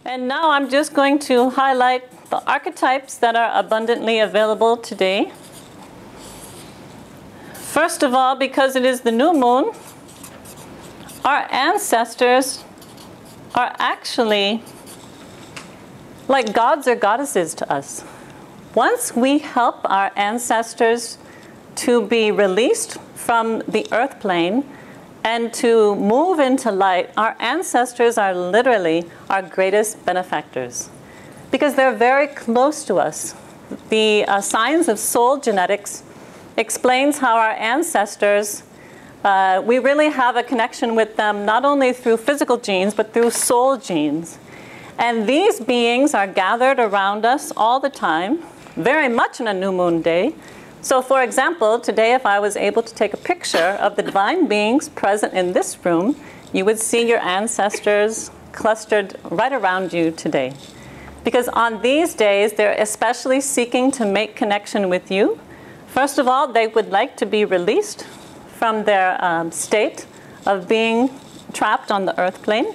And now I'm just going to highlight the archetypes that are abundantly available today. First of all, because it is the new moon, our ancestors are actually like gods or goddesses to us. Once we help our ancestors to be released from the earth plane and to move into light, our ancestors are literally our greatest benefactors because they're very close to us. The science of soul genetics explains how our ancestors, we really have a connection with them not only through physical genes but through soul genes. And these beings are gathered around us all the time, very much on a new moon day. So for example, today if I was able to take a picture of the divine beings present in this room, you would see your ancestors clustered right around you today. Because on these days, they're especially seeking to make connection with you. First of all, they would like to be released from their state of being trapped on the earth plane.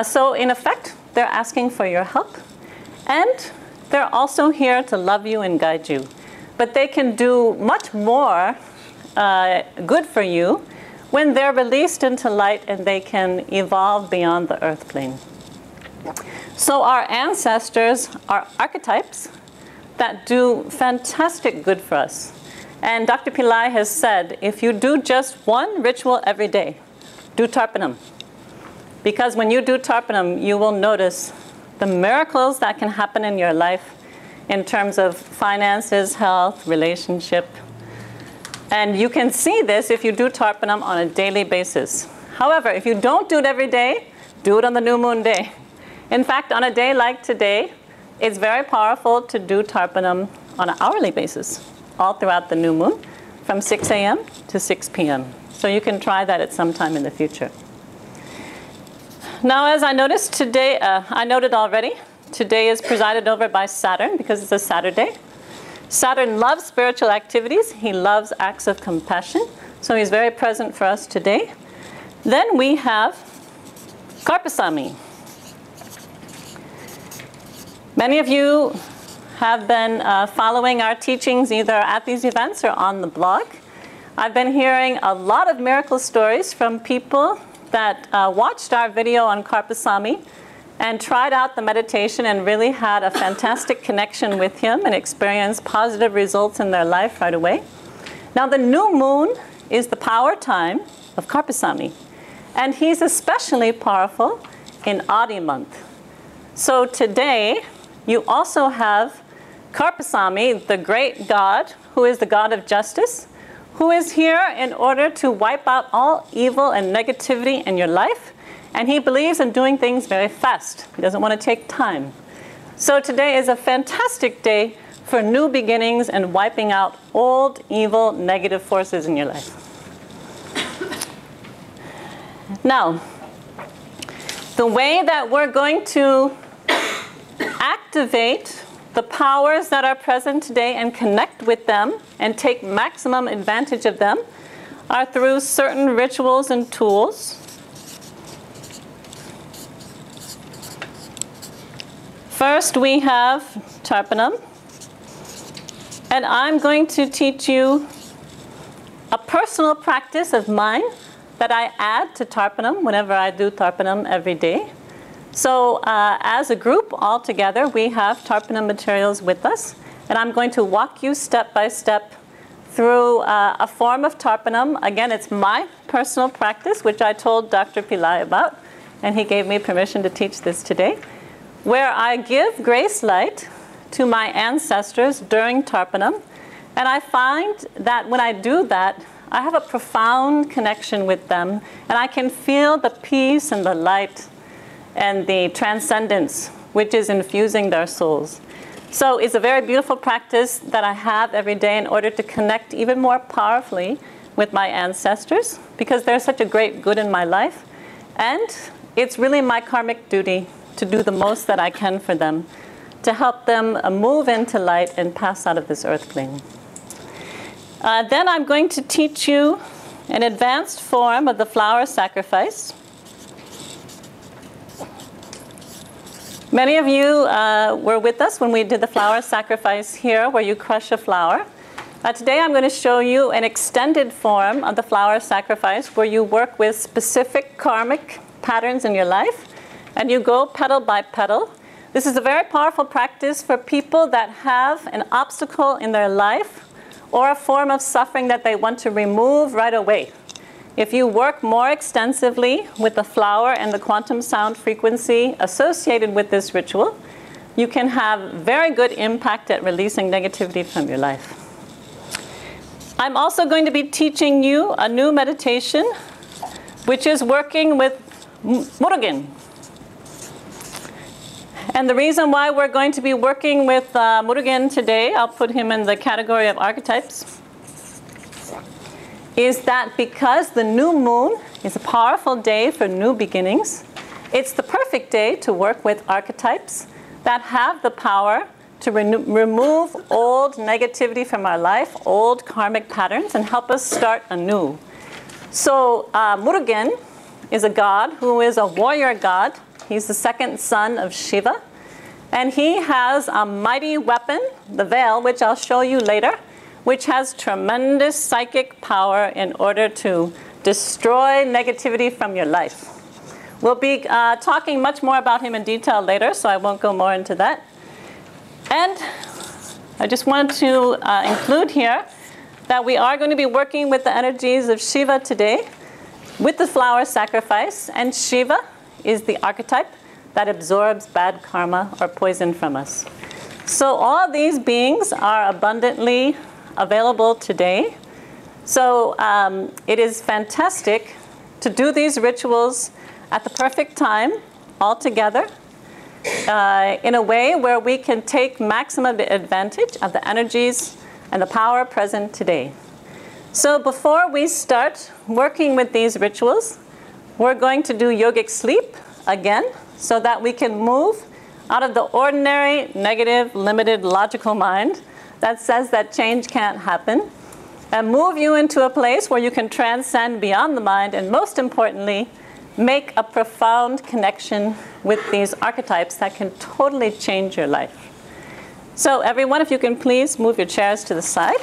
So in effect, they're asking for your help. And they're also here to love you and guide you. But they can do much more good for you when they're released into light and they can evolve beyond the earth plane. So our ancestors are archetypes that do fantastic good for us. And Dr. Pillai has said, if you do just one ritual every day, do Tarpanam. Because when you do Tarpanam, you will notice the miracles that can happen in your life in terms of finances, health, relationship. And you can see this if you do Tarpanam on a daily basis. However, if you don't do it every day, do it on the new moon day. In fact, on a day like today, it's very powerful to do Tarpanam on an hourly basis, all throughout the new moon, from 6 a.m. to 6 p.m. So you can try that at some time in the future. Now, as I noticed today, I noted already, today is presided over by Saturn because it's a Saturday. Saturn loves spiritual activities. He loves acts of compassion. So he's very present for us today. Then we have Karpasamy. Many of you have been following our teachings either at these events or on the blog. I've been hearing a lot of miracle stories from people that watched our video on Karpasamy and tried out the meditation and really had a fantastic connection with him and experienced positive results in their life right away. Now the new moon is the power time of Karpasamy, and he's especially powerful in Adi month. So today you also have Karpasamy, the great god, who is the god of justice, who is here in order to wipe out all evil and negativity in your life. And he believes in doing things very fast. He doesn't want to take time. So today is a fantastic day for new beginnings and wiping out old, evil, negative forces in your life. Now, the way that we're going to activate the powers that are present today and connect with them and take maximum advantage of them are through certain rituals and tools. First, we have Tarpanam. And I'm going to teach you a personal practice of mine that I add to Tarpanam whenever I do Tarpanam every day. So as a group, all together, we have Tarpanam materials with us. And I'm going to walk you step by step through a form of Tarpanam. Again, it's my personal practice, which I told Dr. Pillai about. And he gave me permission to teach this today, where I give grace light to my ancestors during Tarpanam. And I find that when I do that, I have a profound connection with them. And I can feel the peace and the light and the transcendence which is infusing their souls. So it's a very beautiful practice that I have every day in order to connect even more powerfully with my ancestors, because they're such a great good in my life. And it's really my karmic duty to do the most that I can for them, to help them move into light and pass out of this earth plane. Then I'm going to teach you an advanced form of the flower sacrifice. Many of you were with us when we did the flower sacrifice here, where you crush a flower. Today I'm going to show you an extended form of the flower sacrifice where you work with specific karmic patterns in your life, and you go petal by petal. This is a very powerful practice for people that have an obstacle in their life or a form of suffering that they want to remove right away. If you work more extensively with the flower and the quantum sound frequency associated with this ritual, you can have very good impact at releasing negativity from your life. I'm also going to be teaching you a new meditation, which is working with Muruga. And the reason why we're going to be working with Muruga today, I'll put him in the category of archetypes, is that because the new moon is a powerful day for new beginnings, it's the perfect day to work with archetypes that have the power to remove old negativity from our life, old karmic patterns, and help us start anew. So Muruga is a god who is a warrior god. He's the second son of Shiva. And he has a mighty weapon, the veil, which I'll show you later, which has tremendous psychic power in order to destroy negativity from your life. We'll be talking much more about him in detail later, so I won't go more into that. And I just wanted to include here that we are going to be working with the energies of Shiva today with the flower sacrifice. And Shiva is the archetype that absorbs bad karma or poison from us. So all these beings are abundantly available today. So it is fantastic to do these rituals at the perfect time all together. In a way where we can take maximum advantage of the energies and the power present today. So before we start working with these rituals, we're going to do yogic sleep again so that we can move out of the ordinary, negative, limited, logical mind that says that change can't happen, and move you into a place where you can transcend beyond the mind, and most importantly, make a profound connection with these archetypes that can totally change your life. So everyone, if you can please move your chairs to the side.